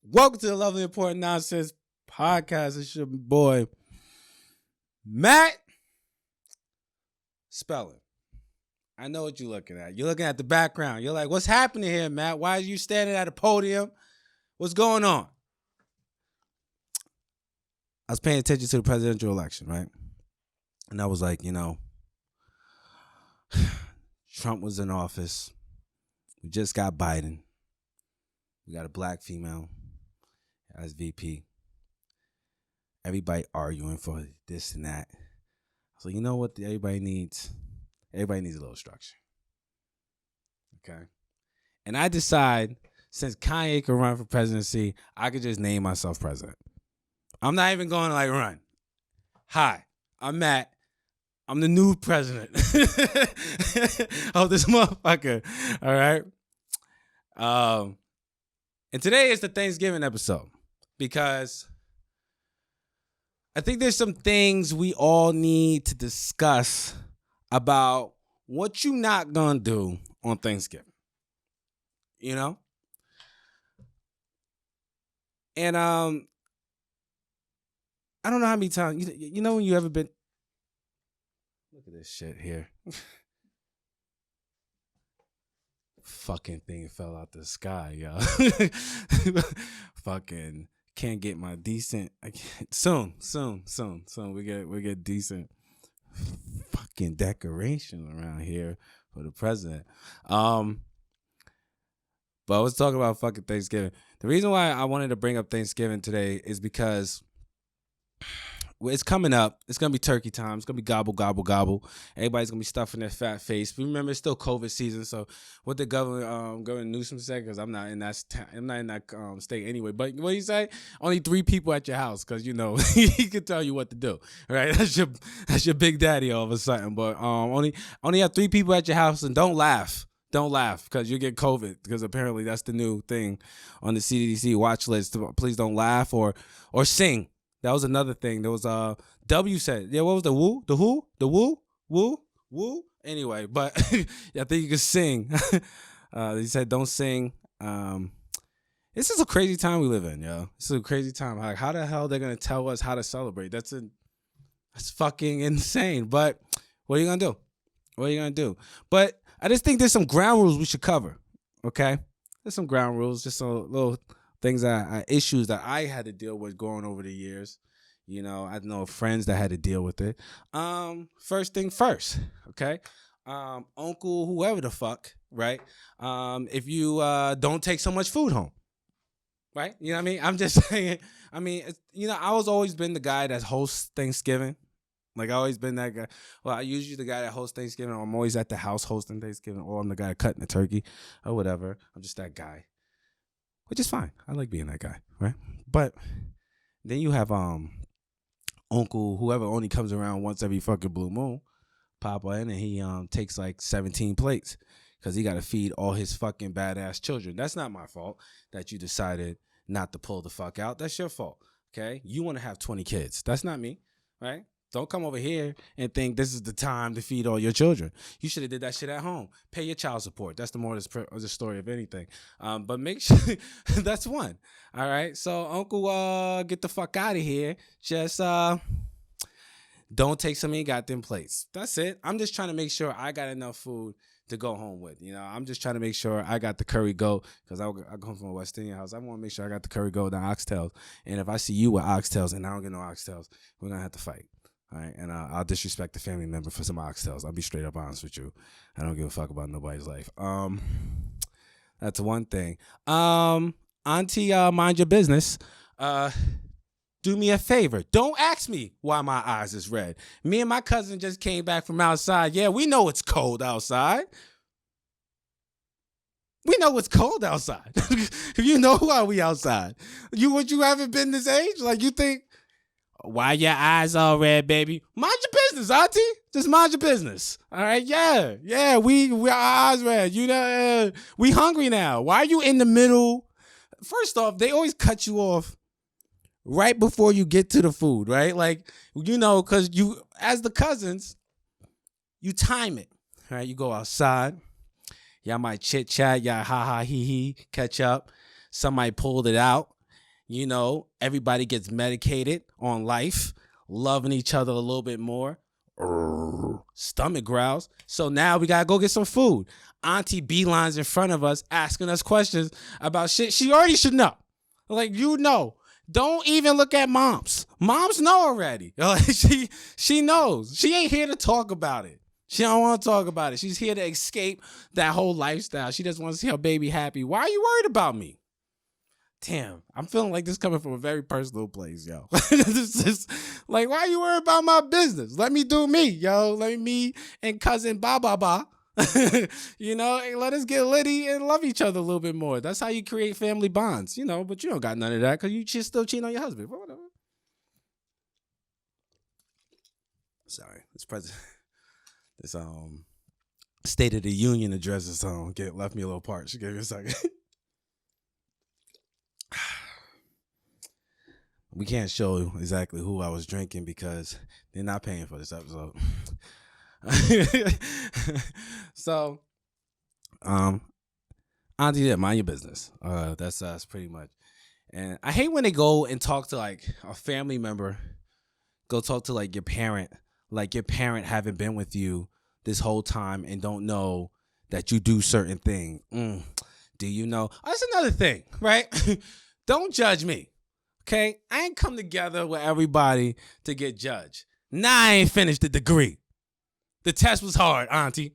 Welcome to the Lovely Important Nonsense Podcast. It's your boy, Matt Spellen. I know what you're looking at. You're looking at the background. You're like, what's happening here, Matt? Why are you standing at a podium? What's going on? I was paying attention to the presidential election, right? And I was like, Trump was in office. We just got Biden. We got a black female as VP. Everybody arguing for this and that. So you know what everybody needs? Everybody needs a little structure. Okay? And I decide, since Kanye can run for presidency, I could just name myself president. I'm not even going to run. Hi, I'm Matt. I'm the new president of this motherfucker. All right? And today is the Thanksgiving episode because I think there's some things we all need to discuss about what you not gonna do on Thanksgiving. And I don't know how many times you know when you ever been. Look at this shit here. Fucking thing fell out the sky, yo. Fucking can't get my decent. Soon. We get decent fucking decoration around here for the president. But I was talking about fucking Thanksgiving. The reason why I wanted to bring up Thanksgiving today is because it's coming up. It's going to be turkey time. It's going to be gobble, gobble, gobble. Everybody's going to be stuffing their fat face. Remember, it's still COVID season. So what the Governor Newsom said, because I'm not in that state anyway. But what do you say? Only 3 people at your house, because, he can tell you what to do. Right? That's your big daddy all of a sudden. But only have 3 people at your house, and don't laugh. Don't laugh because you get COVID, because apparently that's the new thing on the CDC watch list. Please don't laugh or sing. That was another thing. There was W said, what was the woo? The who? The woo? Woo? Anyway, but I think you can sing. He said don't sing. This is a crazy time we live in, yo. This is a crazy time. Like, how the hell they're gonna tell us how to celebrate? That's fucking insane. But what are you gonna do? But I just think there's some ground rules we should cover. Okay? There's some ground rules, just some little things issues that I had to deal with going over the years. I know friends that had to deal with it. First thing first, okay? Uncle, whoever the fuck, right? If you don't take so much food home, right? You know what I mean? I'm just saying. I mean, I was always been the guy that hosts Thanksgiving. Like, I always been that guy. Well, I usually the guy that hosts Thanksgiving, or I'm always at the house hosting Thanksgiving, or I'm the guy cutting the turkey, or whatever. I'm just that guy. Which is fine. I like being that guy, right? But then you have Uncle, whoever only comes around once every fucking blue moon, Papa, and he takes like 17 plates because he got to feed all his fucking badass children. That's not my fault that you decided not to pull the fuck out. That's your fault, okay? You want to have 20 kids. That's not me, right? Don't come over here and think this is the time to feed all your children. You should have did that shit at home. Pay your child support. That's the more of the story of anything. But make sure that's one. All right. So Uncle, get the fuck out of here. Just don't take so many goddamn plates. That's it. I'm just trying to make sure I got enough food to go home with. I'm just trying to make sure I got the curry goat, because I come from a West Indian house. I want to make sure I got the curry goat and the oxtails. And if I see you with oxtails and I don't get no oxtails, we're gonna have to fight. All right, and I'll disrespect the family member for some oxtails. I'll be straight up honest with you. I don't give a fuck about nobody's life. That's one thing. Auntie, mind your business. Do me a favor. Don't ask me why my eyes is red. Me and my cousin just came back from outside. Yeah, we know it's cold outside. We know it's cold outside. You know why we outside. You haven't been this age? Like, you think, why your eyes all red, baby? Mind your business, auntie. Just mind your business. All right? Yeah. We our eyes red. We hungry now. Why are you in the middle? First off, they always cut you off right before you get to the food, right? Like, because you, as the cousins, you time it, right? You go outside. Y'all might chit chat. Y'all ha ha he catch up. Somebody pulled it out. Everybody gets medicated on life, loving each other a little bit more. Stomach growls. So now we gotta go get some food. Auntie beelines in front of us, asking us questions about shit she already should know. Like, don't even look at moms. Moms know already. She knows. She ain't here to talk about it. She don't want to talk about it. She's here to escape that whole lifestyle. She just wants to see her baby happy. Why are you worried about me? Damn, I'm feeling like this coming from a very personal place, yo. This is like, why are you worried about my business? Let me do me, yo. Let me and cousin ba. Let us get litty and love each other a little bit more. That's how you create family bonds, but you don't got none of that because you still cheating on your husband. But whatever. Sorry, this State of the Union address is left me a little parched. Give me a second. We can't show exactly who I was drinking because they're not paying for this episode. So, Auntie, mind your business. That's us pretty much. And I hate when they go and talk to like a family member, go talk to like your parent haven't been with you this whole time and don't know that you do certain things. Do you know? Oh, that's another thing, right? Don't judge me. Okay? I ain't come together with everybody to get judged. Nah, I ain't finished the degree. The test was hard, Auntie.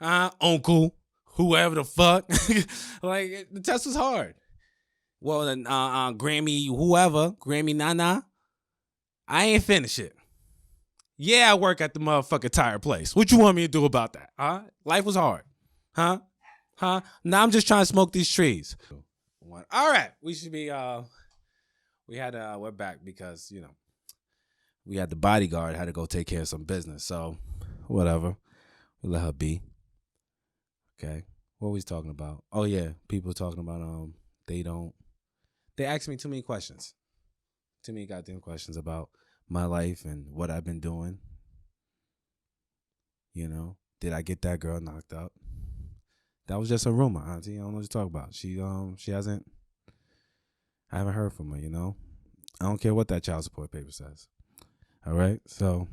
Uncle, whoever the fuck. Like, the test was hard. Well, then, Grammy, whoever, Grammy Nana, I ain't finished it. Yeah, I work at the motherfucking tire place. What you want me to do about that? Huh? Life was hard. Huh? Now I'm just trying to smoke these trees. All right. We should be, we're back because, we had the bodyguard had to go take care of some business. So, whatever. We let her be. Okay. What were we talking about? Oh, yeah. People talking about, they ask me too many questions. Too many goddamn questions about my life and what I've been doing. Did I get that girl knocked up? That was just a rumor, Auntie. I don't know what you're talking about. I haven't heard from her, I don't care what that child support paper says. All right? So,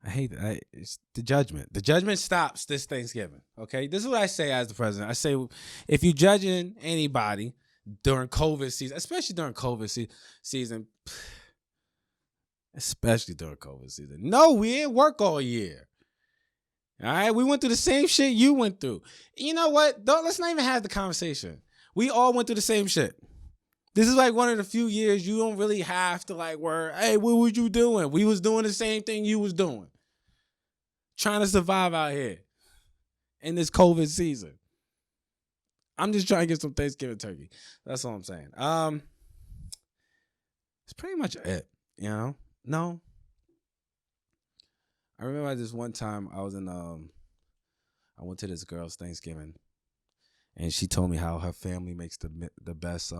I hate that. It's the judgment. The judgment stops this Thanksgiving, okay? This is what I say as the president. I say, if you're judging anybody during COVID season, especially during COVID season, no, we didn't work all year. All right? We went through the same shit you went through. You know what? Let's not even have the conversation. We all went through the same shit. This is like one of the few years you don't really have to hey, what was you doing? We was doing the same thing you was doing. Trying to survive out here in this COVID season. I'm just trying to get some Thanksgiving turkey. That's all I'm saying. It's pretty much it, No. I remember this one time I was I went to this girl's Thanksgiving and she told me how her family makes the best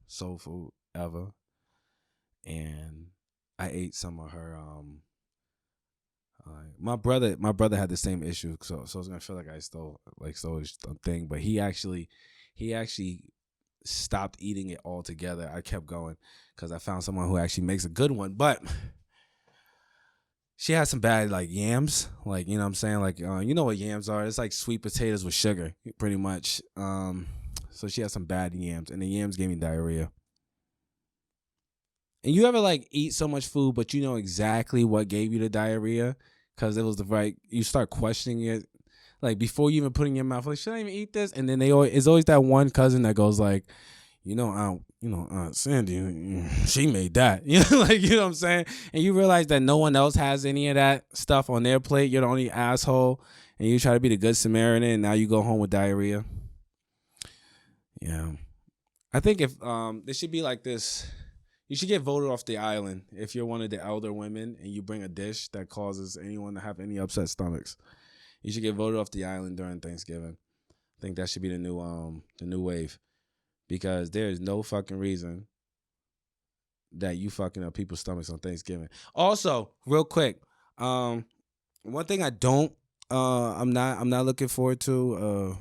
soul food ever. And I ate some of her my brother had the same issue, so I was gonna feel like I stole his thing, but he actually stopped eating it altogether. I kept going because I found someone who actually makes a good one, but she had some bad yams, you know what I'm saying, you know what yams are? It's like sweet potatoes with sugar, pretty much. So she had some bad yams, and the yams gave me diarrhea. And you ever eat so much food, but you know exactly what gave you the diarrhea? Because it was you start questioning it. Before you even put it in your mouth, should I even eat this? And then it's always that one cousin that goes Aunt Sandy, she made that. You know what I'm saying? And you realize that no one else has any of that stuff on their plate. You're the only asshole. And you try to be the good Samaritan, and now you go home with diarrhea. Yeah. I think if it should be like this. You should get voted off the island if you're one of the elder women and you bring a dish that causes anyone to have any upset stomachs. You should get voted off the island during Thanksgiving. I think that should be the new wave, because there is no fucking reason that you fucking up people's stomachs on Thanksgiving. Also, real quick, one thing I'm not looking forward to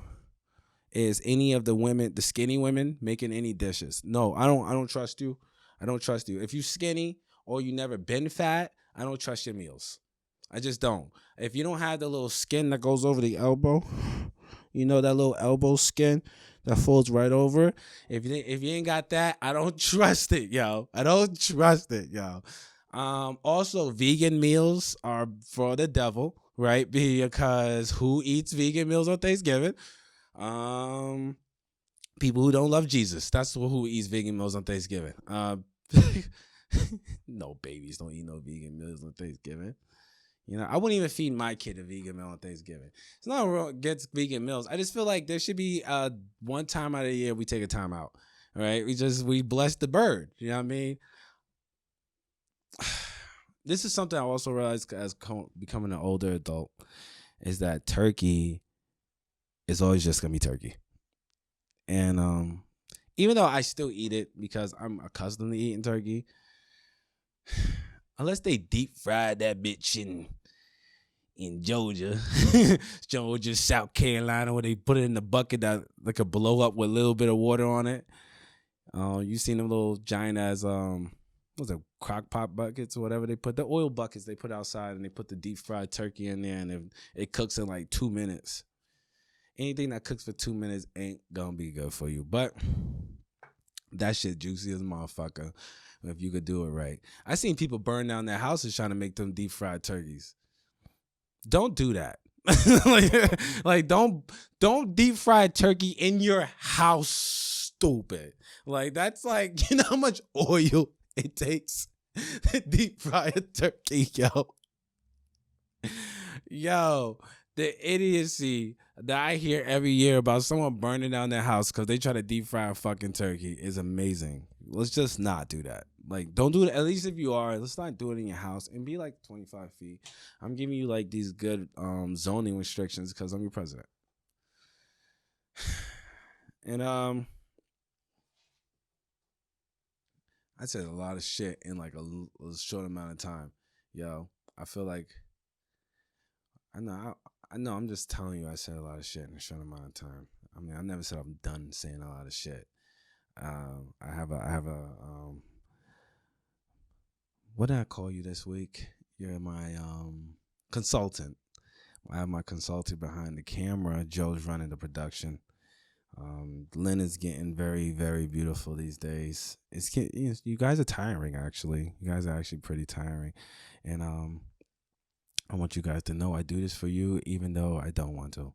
is any of the women, the skinny women, making any dishes. No, I don't trust you. I don't trust you. If you skinny or you never been fat, I don't trust your meals. I just don't. If you don't have the little skin that goes over the elbow, you know, that little elbow skin that folds right over. If you ain't got that, I don't trust it, yo. I don't trust it, yo. Also, vegan meals are for the devil, right? Because who eats vegan meals on Thanksgiving? Um, People who don't love Jesus. That's who eats vegan meals on Thanksgiving. No, babies don't eat no vegan meals on Thanksgiving. You know, I wouldn't even feed my kid a vegan meal on Thanksgiving. It's not wrong against vegan meals. I just feel like there should be one time out of the year we take a time out. All right, we bless the bird. You know what I mean? This is something I also realized as becoming an older adult is that turkey is always just gonna be turkey, and even though I still eat it because I'm accustomed to eating turkey, unless they deep fried that bitch in Georgia, Georgia, South Carolina, where they put it in the bucket that could blow up with a little bit of water on it. You seen them little giant as what's it, crock pot buckets or whatever they put, the oil buckets they put outside, and they put the deep fried turkey in there, and it cooks in like 2 minutes. Anything that cooks for 2 minutes ain't gonna be good for you, but that shit juicy as a motherfucker if you could do it right. I seen people burn down their houses trying to make them deep fried turkeys. Don't do that. like don't deep fry turkey in your house, stupid. Like, that's like, you know how much oil it takes to deep fry a turkey, yo. The idiocy that I hear every year about someone burning down their house because they try to deep fry a fucking turkey is amazing. Let's just not do that. Like, don't do it. At least if you are, let's not do it in your house and be like 25 feet. I'm giving you like these good zoning restrictions because I'm your president. And I said a lot of shit in like a short amount of time. Yo, I feel like I know. I'm just telling you, I said a lot of shit in a short amount of time. I mean, I never said I'm done saying a lot of shit. I have a what did I call you this week? You're my consultant. I have my consultant behind the camera. Joe's running the production. Lynn is getting very, very beautiful these days. You guys are tiring, actually. You guys are actually pretty tiring, and I want you guys to know I do this for you, even though I don't want to.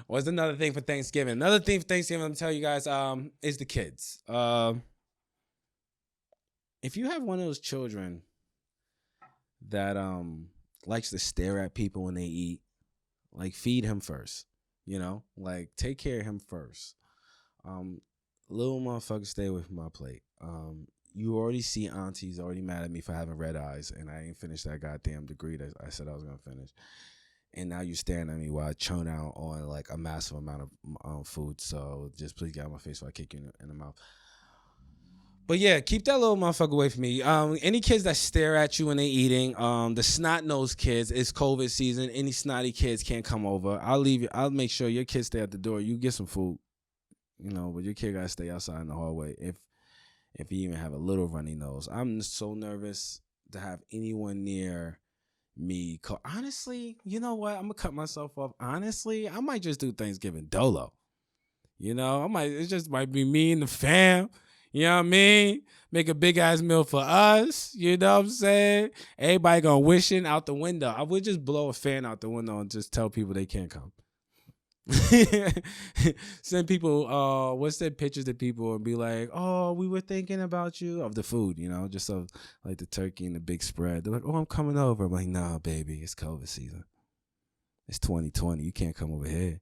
What's another thing for Thanksgiving? Another thing for Thanksgiving, I'm gonna tell you guys, is the kids. If you have one of those children that likes to stare at people when they eat, like, feed him first. You know, like, take care of him first. Little motherfucker, stay away from my plate. You already see Auntie's already mad at me for having red eyes, and I ain't finished that goddamn degree that I said I was gonna finish. And now you staring at me while I churn out on like a massive amount of food. So just please get out of my face while I kick you in the mouth. But yeah, keep that little motherfucker away from me. Any kids that stare at you when they eating, the snot-nosed kids, it's COVID season. Any snotty kids can't come over. I'll make sure your kids stay at the door. You get some food, you know, but your kid gotta stay outside in the hallway if you even have a little runny nose. I'm so nervous to have anyone near me. Honestly, you know what? I'm gonna cut myself off. Honestly, I might just do Thanksgiving dolo. You know, it just might be me and the fam. You know what I mean? Make a big ass meal for us. You know what I'm saying? Everybody gonna wishing out the window. I would just blow a fan out the window and just tell people they can't come. Send people send pictures to people and be like, oh, we were thinking about you, of the food, you know, just of like the turkey and the big spread. They're like, oh, I'm coming over. I'm like, nah, baby, it's COVID season. It's 2020. You can't come over here.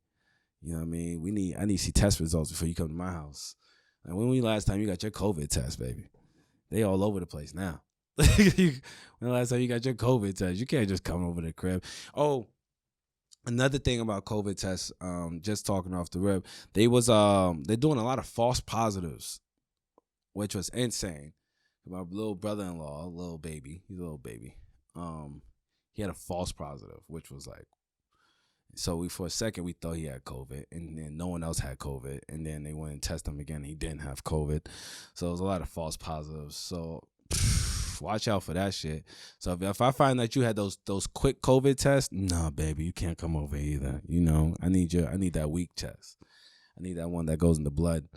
You know what I mean? I need to see test results before you come to my house. Like, when was the last time you got your COVID test, baby? They all over the place now. When the last time you got your COVID test? You can't just come over to the crib. Oh, another thing about COVID tests, just talking off the rip, they're doing a lot of false positives, which was insane. My little brother-in-law, he's a little baby. He had a false positive, which was like So we for a second we thought he had COVID, and then no one else had COVID, and then they went and tested him again. He didn't have COVID, so it was a lot of false positives. So watch out for that shit. So if I find that you had those quick COVID tests, nah, baby, you can't come over either. You know, I need that weak test. I need that one that goes in the blood.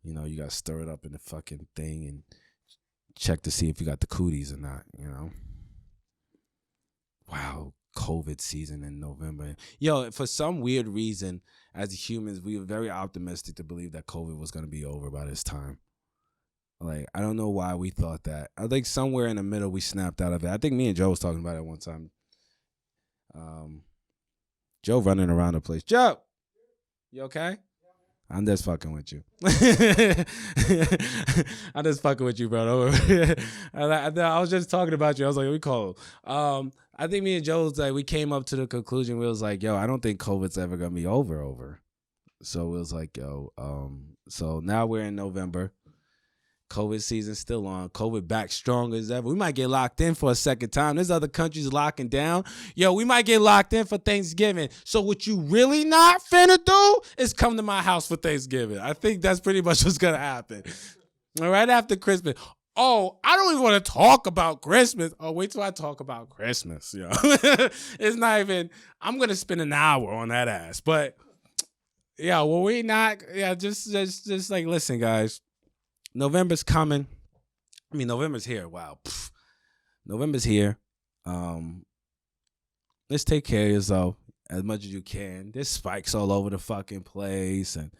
You know, you got to stir it up in the fucking thing and check to see if you got the cooties or not. You know, wow. COVID season in November. Yo, for some weird reason, as humans, we were very optimistic to believe that COVID was going to be over by this time. Like, I don't know why we thought that. I think somewhere in the middle we snapped out of it. I think me and Joe was talking about it one time. Joe running around the place. Joe, you okay? I'm just fucking with you. I'm just fucking with you, bro. I was just talking about you. I was like, we call. I think me and Joe was like, we came up to the conclusion. We was like, yo, I don't think COVID's ever gonna be over. So it was like, yo, so now we're in November. COVID season's still on. COVID back strong as ever. We might get locked in for a second time. There's other countries locking down. Yo, we might get locked in for Thanksgiving. So what you really not finna do is come to my house for Thanksgiving. I think that's pretty much what's gonna happen. Right after Christmas. Oh, I don't even want to talk about Christmas. Oh, wait till I talk about Christmas, yo. It's not even, I'm gonna spend an hour on that ass. But yeah, well, we not, yeah, just like, listen, guys. November's coming. I mean, November's here. Wow. November's here. Let's take care of yourself as much as you can. There's spikes all over the fucking place. And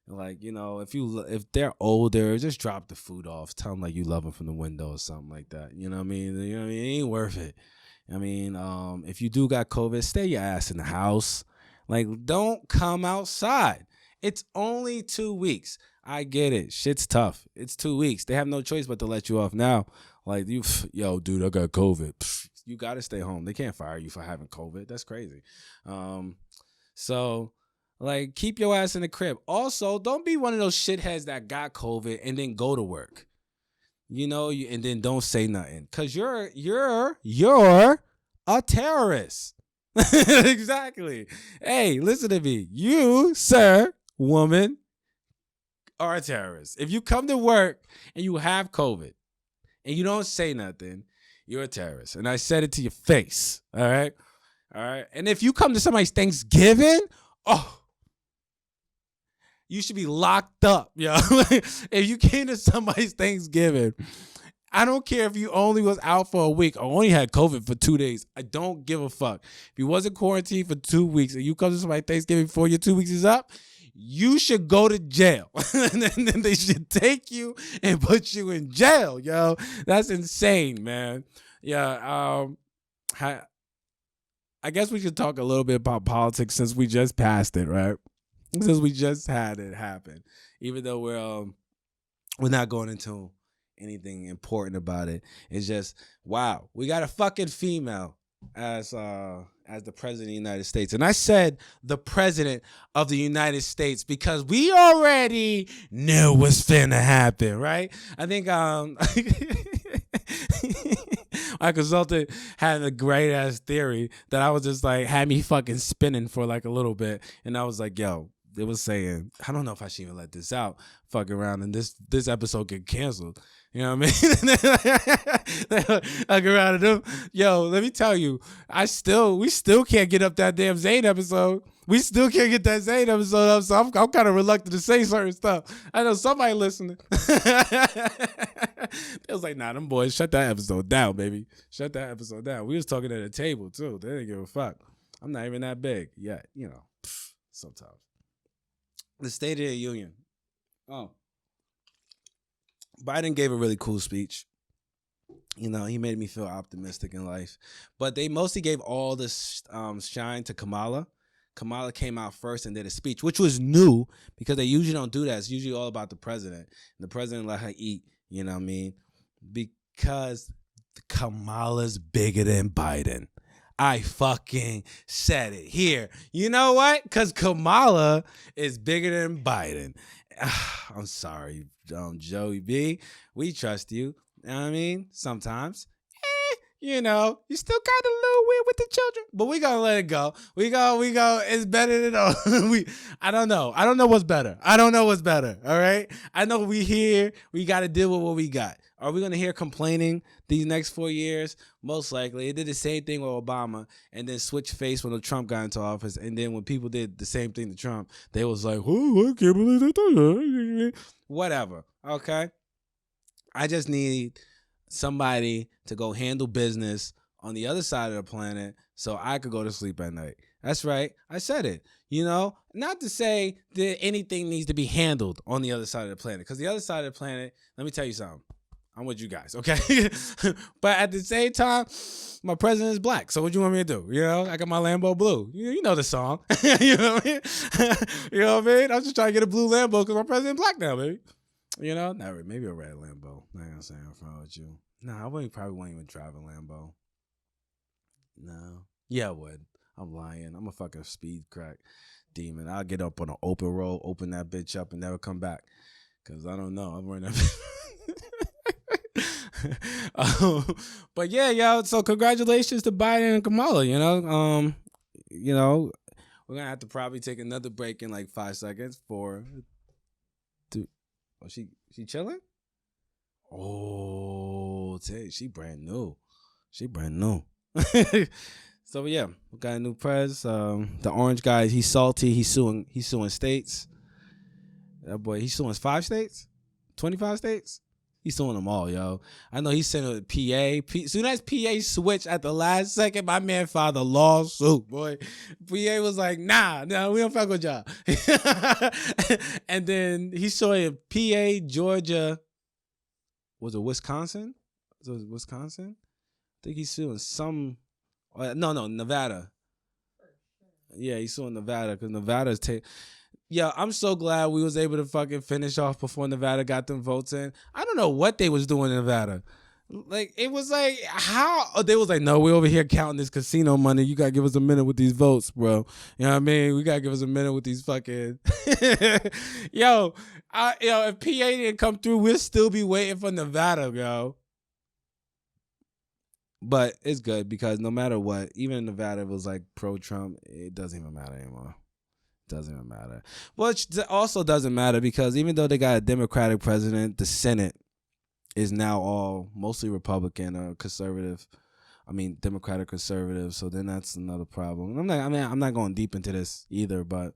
like, you know, if they're older, just drop the food off. Tell them like you love them from the window or something like that. You know what I mean? You know what I mean? It ain't worth it. I mean, if you do got COVID, stay your ass in the house. Like, don't come outside. It's only 2 weeks. I get it. Shit's tough. It's 2 weeks. They have no choice but to let you off now. Like, yo, dude, I got COVID. You got to stay home. They can't fire you for having COVID. That's crazy. So, like, keep your ass in the crib. Also, don't be one of those shitheads that got COVID and then go to work. You know, and then don't say nothing. Because you're a terrorist. Exactly. Hey, listen to me. You, sir, woman, are a terrorist. If you come to work and you have COVID and you don't say nothing, you're a terrorist. And I said it to your face. All right. And if you come to somebody's Thanksgiving, you should be locked up, yo. If you came to somebody's Thanksgiving, I don't care if you only was out for a week or only had COVID for 2 days. I don't give a fuck. If you wasn't quarantined for 2 weeks and you come to somebody's Thanksgiving before your 2 weeks is up, you should go to jail. And then they should take you and put you in jail, yo. That's insane, man. Yeah, I guess we should talk a little bit about politics since we just passed it, right? Since we just had it happen. Even though we're not going into anything important about it. It's just, wow, we got a fucking female as the president of the United States. And I said the president of the United States because we already knew what's finna happen, right? I think my consultant had a great ass theory that I was just like, had me fucking spinning for like a little bit. And I was like, yo, it was saying, I don't know if I should even let this out, fuck around, and this episode get canceled. You know what I mean? Fuck around and do. Yo, let me tell you, we still can't get up that damn Zayn episode. We still can't get that Zayn episode up, so I'm kind of reluctant to say certain stuff. I know somebody listening. They was like, nah, them boys, shut that episode down, baby. Shut that episode down. We was talking at a table, too. They didn't give a fuck. I'm not even that big yet, you know, sometimes. The State of the Union. Oh. Biden gave a really cool speech. You know, he made me feel optimistic in life. But they mostly gave all this shine to Kamala. Kamala came out first and did a speech, which was new because they usually don't do that. It's usually all about the president. And the president let her eat, you know what I mean? Because Kamala's bigger than Biden. I fucking said it here. You know what? Because Kamala is bigger than Biden. I'm sorry, Joey B. We trust you. You know what I mean? Sometimes. You know, you still kind of a little weird with the children, but we gonna let it go. We go. It's better than all. I don't know. I don't know what's better. I don't know what's better. All right. I know we here. We got to deal with what we got. Are we gonna hear complaining these next 4 years? Most likely. It did the same thing with Obama, and then switched face when Trump got into office. And then when people did the same thing to Trump, they was like, "Oh, I can't believe they did that." Whatever. Okay. I just need somebody to go handle business on the other side of the planet so I could go to sleep at night. That's right. I said it. You know, not to say that anything needs to be handled on the other side of the planet, because the other side of the planet, let me tell you something. I'm with you guys, okay? But at the same time, my president is black. So what you want me to do? You know, I got my Lambo blue. You know the song. You know what I mean? You know what I mean? I'm just trying to get a blue Lambo because my president black now, baby. You know, never. Maybe a red Lambo. Not gonna say I'm front with you. Nah, probably won't even drive a Lambo. No. Yeah, I would. I'm lying. I'm a fucking speed crack demon. I'll get up on an open road, open that bitch up, and never come back. Cause I don't know. I'm running that. But yeah, yo. So congratulations to Biden and Kamala. You know, we're gonna have to probably take another break in like 5 seconds for. Oh, she chilling? Oh, she brand new. She brand new. So yeah, we got a new prez. The orange guy, he's salty. He's suing states. That boy, he's suing 5 states, 25 states. He's suing them all, yo. I know he's sending a PA. Soon as PA switched at the last second, my man filed a lawsuit, boy. PA was like, nah, we don't fuck with y'all. And then he's suing PA, Georgia. Was it Wisconsin? I think he's suing some. No, Nevada. Yeah, he's suing Nevada because Nevada's Yo, I'm so glad we was able to fucking finish off before Nevada got them votes in. I don't know what they was doing in Nevada. Like, it was like, how? They was like, no, we over here counting this casino money. You got to give us a minute with these votes, bro. You know what I mean? We got to give us a minute with these fucking... Yo, if PA didn't come through, we'll still be waiting for Nevada, yo. But it's good because no matter what, even in Nevada, it was like pro-Trump. It doesn't even matter anymore. Doesn't even matter. Which also doesn't matter because even though they got a Democratic president, the Senate is now all mostly Republican or conservative. I mean, Democratic conservative. So then that's another problem. I'm not going deep into this either, but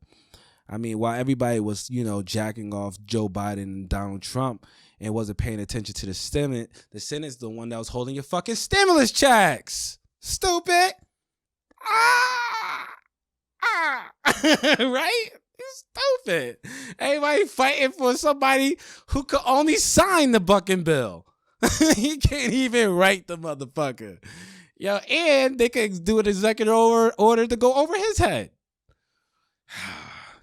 I mean, while everybody was, jacking off Joe Biden and Donald Trump and wasn't paying attention to the Senate's the one that was holding your fucking stimulus checks. Stupid. Right? It's stupid. Everybody fighting for somebody who could only sign the fucking bill. He can't even write the motherfucker. Yo, and they could do an executive order to go over his head.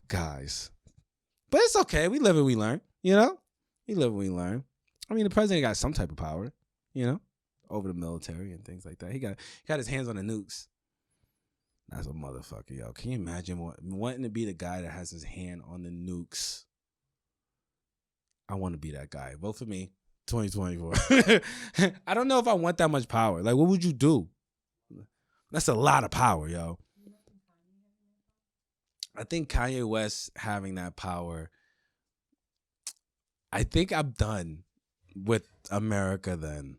Guys. But it's okay. We live and we learn, We live and we learn. I mean, the president got some type of power, over the military and things like that. He got his hands on the nukes. That's a motherfucker, yo. Can you imagine wanting to be the guy that has his hand on the nukes? I want to be that guy. Vote for me, 2024. I don't know if I want that much power. Like, what would you do? That's a lot of power, yo. I think Kanye West having that power, I think I'm done with America then.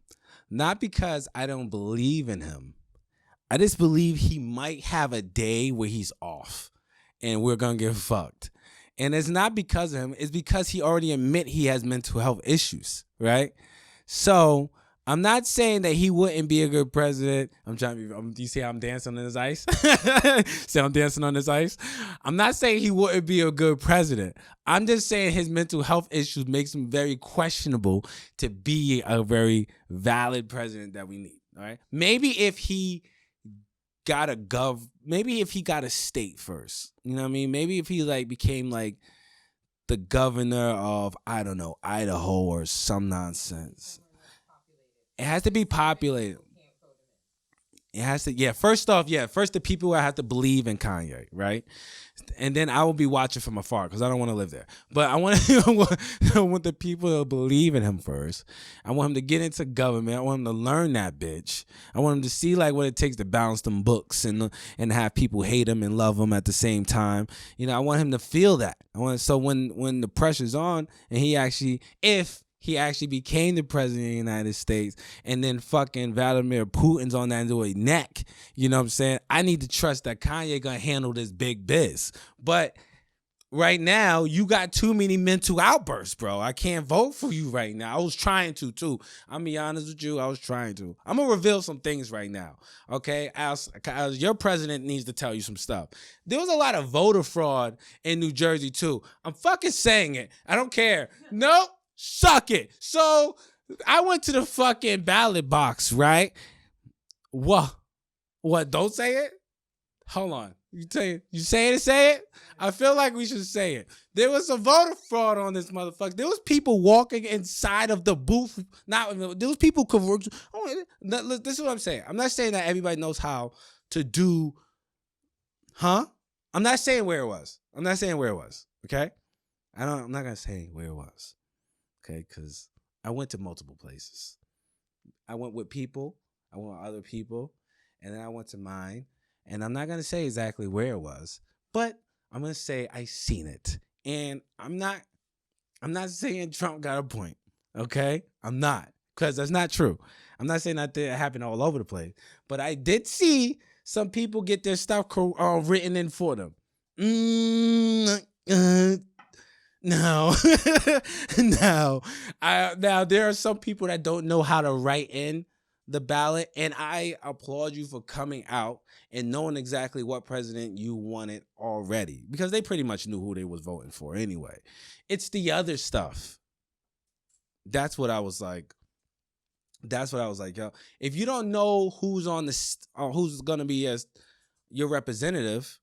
Not because I don't believe in him. I just believe he might have a day where he's off and we're going to get fucked. And it's not because of him. It's because he already admit he has mental health issues, right? So I'm not saying that he wouldn't be a good president. Do you see how I'm dancing on this ice? See how I'm dancing on this ice? I'm not saying he wouldn't be a good president. I'm just saying his mental health issues makes him very questionable to be a very valid president that we need, all right? Maybe if he got a state first, you know what I mean? Maybe if he became the governor of, I don't know, Idaho or some nonsense. It has to be populated. It has to, first the people have to believe in Kanye, right? and then I will be watching from afar because I don't want to live there. But I want I want the people to believe in him first. I want him to get into government. I want him to learn that bitch. I want him to see like what it takes to balance them books and have people hate him and love him at the same time. You know, I want him to feel that. So when the pressure's on and if he actually became the president of the United States and then fucking Vladimir Putin's on that into a neck. You know what I'm saying? I need to trust that Kanye gonna handle this big biz. But right now, you got too many mental outbursts, bro. I can't vote for you right now. I was trying to, too. I'm be honest with you. I was trying to. I'm going to reveal some things right now, okay? As your president needs to tell you some stuff. There was a lot of voter fraud in New Jersey, too. I'm fucking saying it. I don't care. Nope. Suck it. So I went to the fucking ballot box, right? What? Don't say it? Hold on. You say it? I feel like we should say it. There was some voter fraud on this motherfucker. There was people walking inside of the booth. There was people. This is what I'm saying. I'm not saying that everybody knows how to do. I'm not saying where it was. Okay. I'm not gonna say where it was. Okay, because I went to multiple places. I went with people. I went with other people, and then I went to mine. And I'm not going to say exactly where it was, but I'm going to say I seen it. And I'm not saying Trump got a point, okay? I'm not, because that's not true. I'm not saying that it happened all over the place, but I did see some people get their stuff written in for them. No. Now, there are some people that don't know how to write in the ballot, and I applaud you for coming out and knowing exactly what president you wanted already, because they pretty much knew who they was voting for anyway. It's the other stuff. That's what I was like, yo. If you don't know who's on who's gonna be as your representative,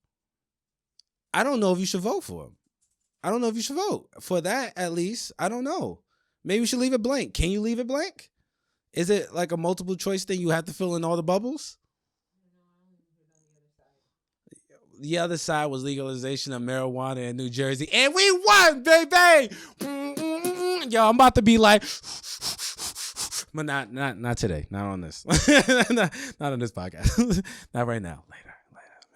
I don't know if you should vote for him. I don't know if you should vote for that. At least I don't know. Maybe you should leave it blank. Can you leave it blank? Is it like a multiple choice thing? You have to fill in all the bubbles? The other side was legalization of marijuana in New Jersey. And we won, baby! Yo, I'm about to be like... But not today. Not on this. not on this podcast. Not right now. Later.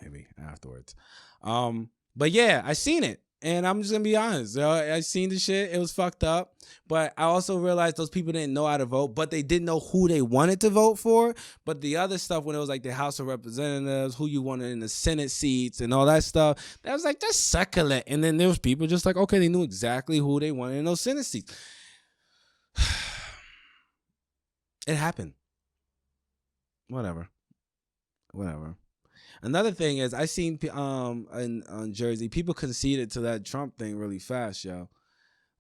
Maybe afterwards. But yeah, I seen it. And I'm just going to be honest. I seen the shit. It was fucked up. But I also realized those people didn't know how to vote, but they didn't know who they wanted to vote for. But the other stuff, when it was like the House of Representatives, who you wanted in the Senate seats and all that stuff, that was like, that's succulent. And then there was people just like, okay, they knew exactly who they wanted in those Senate seats. It happened. Whatever. Another thing is, I seen in Jersey, people conceded to that Trump thing really fast, yo.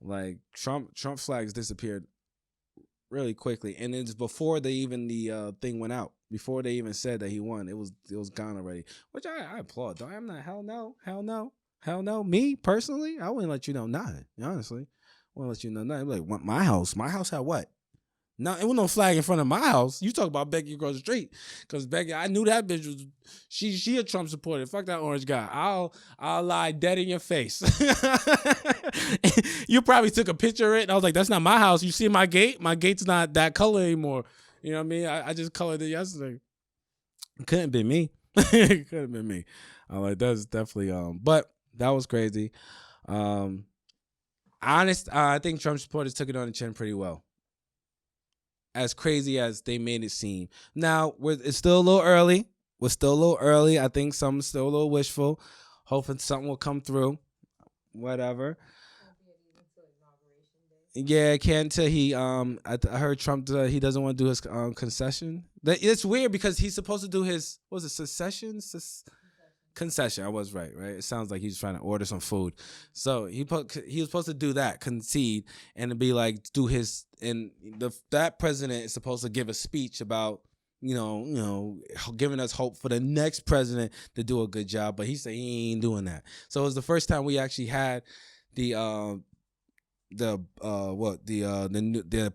Like Trump flags disappeared really quickly, and it's before the thing went out. Before they even said that he won, it was gone already. Which I applaud. Though I'm not hell no. Me personally, I wouldn't let you know nothing. Honestly, I wouldn't let you know nothing. Like my house had what? No, it was no flag in front of my house. You talk about Becky across the street, because Becky, I knew that bitch was she a Trump supporter. Fuck that orange guy. I'll lie dead in your face. You probably took a picture of it, and I was like, that's not my house. You see my gate? My gate's not that color anymore. You know what I mean? I just colored it yesterday. It couldn't be me. It couldn't be me. I'm like, that's definitely but that was crazy. I think Trump supporters took it on the chin pretty well. As crazy as they made it seem. Now, it's still a little early. We're still a little early. I think something's still a little wishful. Hoping something will come through. Whatever. Yeah, can't until he I heard Trump he doesn't want to do his concession. It's weird because he's supposed to do his concession. I was right. It sounds like he's trying to order some food. So he was supposed to do that, concede, and to be like do his. And that president is supposed to give a speech about giving us hope for the next president to do a good job. But he said he ain't doing that. So it was the first time we actually had the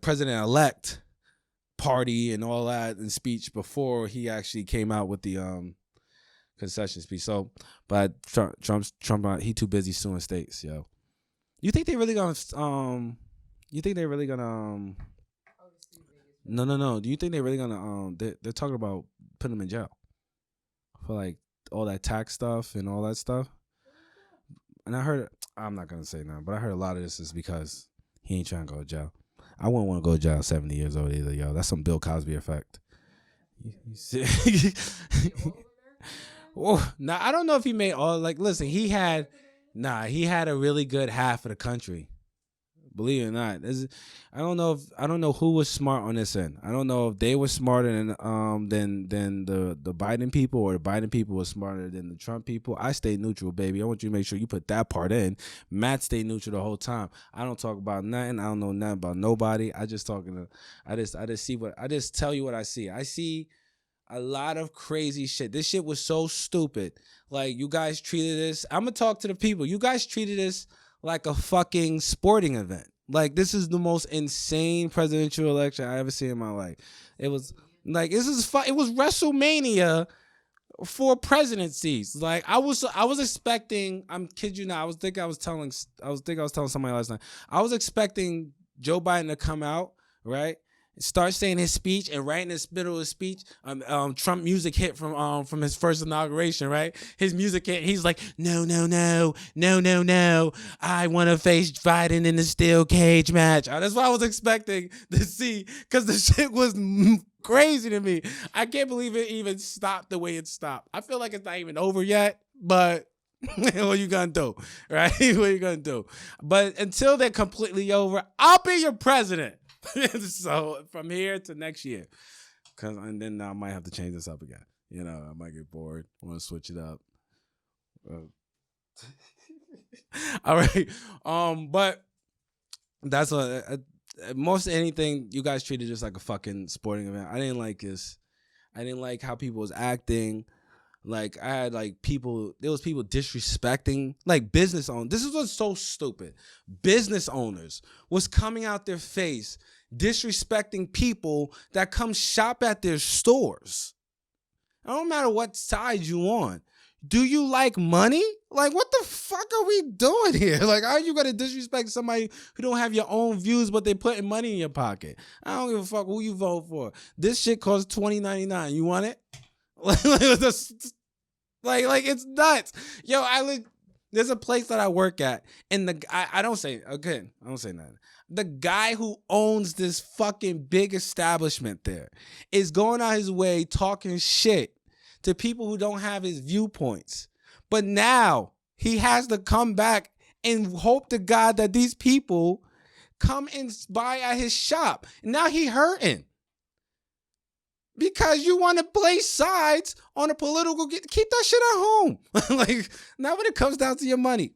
president-elect party and all that in speech before he actually came out with the concession speech. So, but Trump, he too busy suing states, yo. You think they really gonna You think they really gonna No. Do you think they really gonna they're talking about putting him in jail for like all that tax stuff and all that stuff? And I'm not gonna say now, but I heard a lot of this is because he ain't trying to go to jail. I wouldn't want to go to jail 70 years old either, yo. That's some Bill Cosby effect. You see? Oh, now I don't know if he made all listen, he had a really good half of the country. Believe it or not. I don't know who was smart on this end. I don't know if they were smarter than the Biden people, or the Biden people were smarter than the Trump people. I stay neutral, baby. I want you to make sure you put that part in. Matt stayed neutral the whole time. I don't talk about nothing. I don't know nothing about nobody. I just tell you what I see. I see a lot of crazy shit. This shit was so stupid. Like, you guys treated this. I'm gonna talk to the people. You guys treated this like a fucking sporting event. Like, this is the most insane presidential election I ever seen in my life. It was like, it was WrestleMania for presidencies. Like, I was expecting, I'm kid you not, I was telling somebody last night. I was expecting Joe Biden to come out, right? Start saying his speech, and right in the middle of his speech, Trump music hit from his first inauguration, right? His music hit. He's like, no, I want to face Biden in the steel cage match. That's what I was expecting to see, because the shit was crazy to me. I can't believe it even stopped the way it stopped. I feel like it's not even over yet, but what you gonna do, right? What you gonna do? But until they're completely over, I'll be your president. So from here to next year, and then I might have to change this up again. You know, I might get bored. I want to switch it up. All right. But that's most anything you guys treated just like a fucking sporting event. I didn't like this. I didn't like how people was acting. Like, I had there was people disrespecting business owners. This is what's so stupid. Business owners was coming out their face disrespecting people that come shop at their stores. It don't matter what side you on. Do you like money? Like, what the fuck are we doing here? Like, how are you gonna disrespect somebody who don't have your own views, but they putting money in your pocket? I don't give a fuck who you vote for. This shit costs $20.99. You want it? Like it's nuts. Yo, there's a place that I work at, and I don't say nothing. The guy who owns this fucking big establishment there is going out his way talking shit to people who don't have his viewpoints. But now he has to come back and hope to God that these people come and buy at his shop. Now he hurting. Because you want to play sides on a political, keep that shit at home. Now when it comes down to your money,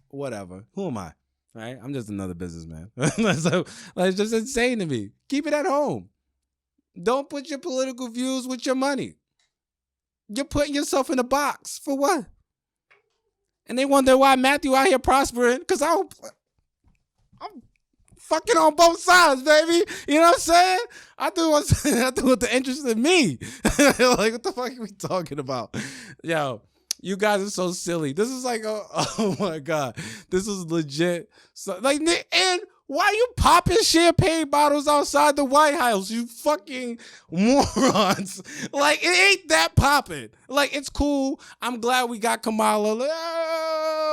whatever. Who am I? Right? I'm just another businessman. So, it's just insane to me. Keep it at home. Don't put your political views with your money. You're putting yourself in a box for what? And they wonder why Matthew out here prospering, because I'm fucking on both sides, baby. You know what I'm saying? I do what the interest in me. Like, what the fuck are we talking about? Yo, you guys are so silly. This is oh my God. This is legit. So, and why you popping champagne bottles outside the White House, you fucking morons? Like, it ain't that popping. Like, it's cool. I'm glad we got Kamala.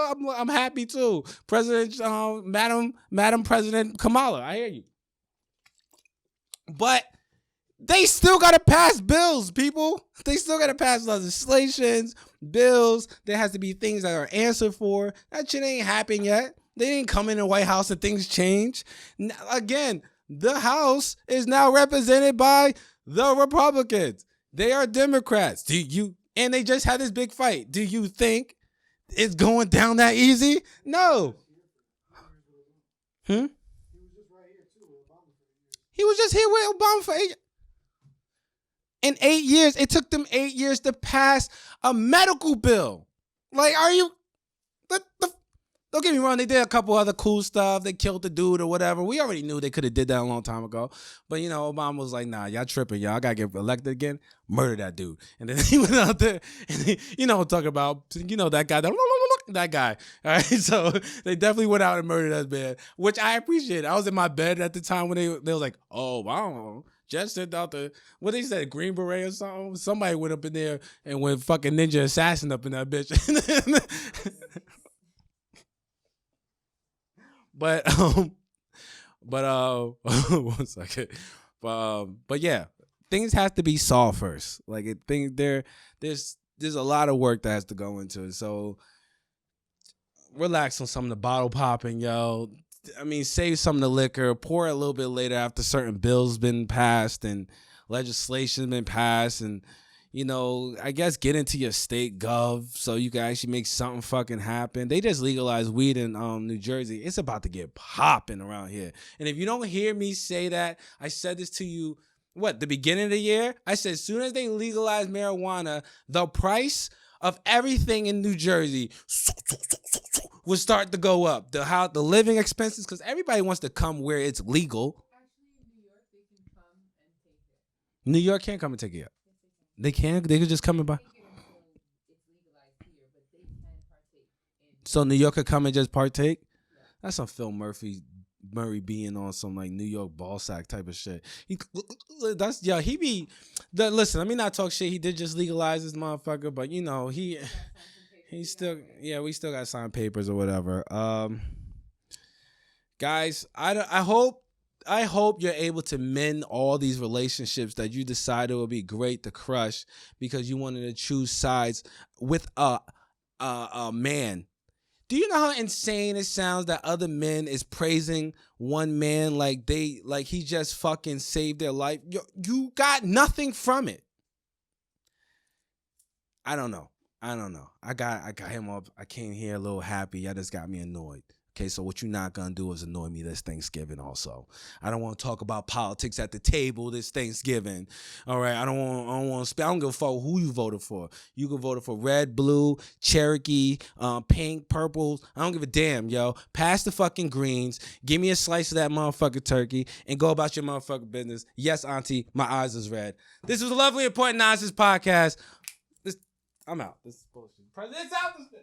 I'm happy too. Madam President Kamala, I hear you. But they still got to pass bills, people. They still got to pass legislations, bills. There has to be things that are answered for. That shit ain't happened yet. They didn't come in the White House and things change. Again, the House is now represented by the Republicans. They are Democrats. And they just had this big fight. Do you think it's going down that easy? No. He was just here with Obama for 8 years. In 8 years, it took them 8 years to pass a medical bill. Like, are you... The don't get me wrong, they did a couple other cool stuff. They killed the dude or whatever. We already knew they could have did that a long time ago. But, you know, Obama was like, nah, y'all tripping, y'all. I got to get elected again. Murder that dude. And then he went out there and, talking about, that guy, that guy. All right. So they definitely went out and murdered that man, which I appreciate. I was in my bed at the time when they was like, oh, wow. Just sent out what they said, Green Beret or something. Somebody went up in there and went fucking ninja assassin up in that bitch. but one second. But yeah, things have to be solved first. Like there's a lot of work that has to go into it. So relax on some of the bottle popping, yo. I mean, save some of the liquor, pour it a little bit later after certain bills been passed and legislation been passed, and I guess get into your state gov so you can actually make something fucking happen. They just legalized weed in New Jersey. It's about to get popping around here. And if you don't hear me say that, I said this to you, the beginning of the year? I said as soon as they legalize marijuana, the price of everything in New Jersey would start to go up. The living expenses, because everybody wants to come where it's legal. Actually, in New York, they can come and take it. New York can't come and take it yet. They can? They could just come and buy. So New York could come and just partake? Yeah. That's some Phil Murray being on some like New York ball sack type of shit. Listen, let me not talk shit. He did just legalize this motherfucker, but he's still, we still got signed papers or whatever. Guys, I hope you're able to mend all these relationships that you decided would be great to crush because you wanted to choose sides with a man. Do you know how insane it sounds that other men is praising one man like he just fucking saved their life? You got nothing from it. I don't know. I got him up. I came here a little happy. Y'all just got me annoyed. Okay, so what you're not gonna do is annoy me this Thanksgiving also. I don't want to talk about politics at the table this Thanksgiving. All right, I don't want to. I don't give a fuck who you voted for. You can vote for red, blue, Cherokee, pink, purple. I don't give a damn, yo. Pass the fucking greens. Give me a slice of that motherfucking turkey and go about your motherfucking business. Yes, auntie, my eyes is red. This was a lovely important nonsense podcast. I'm out. This is bullshit. President's out.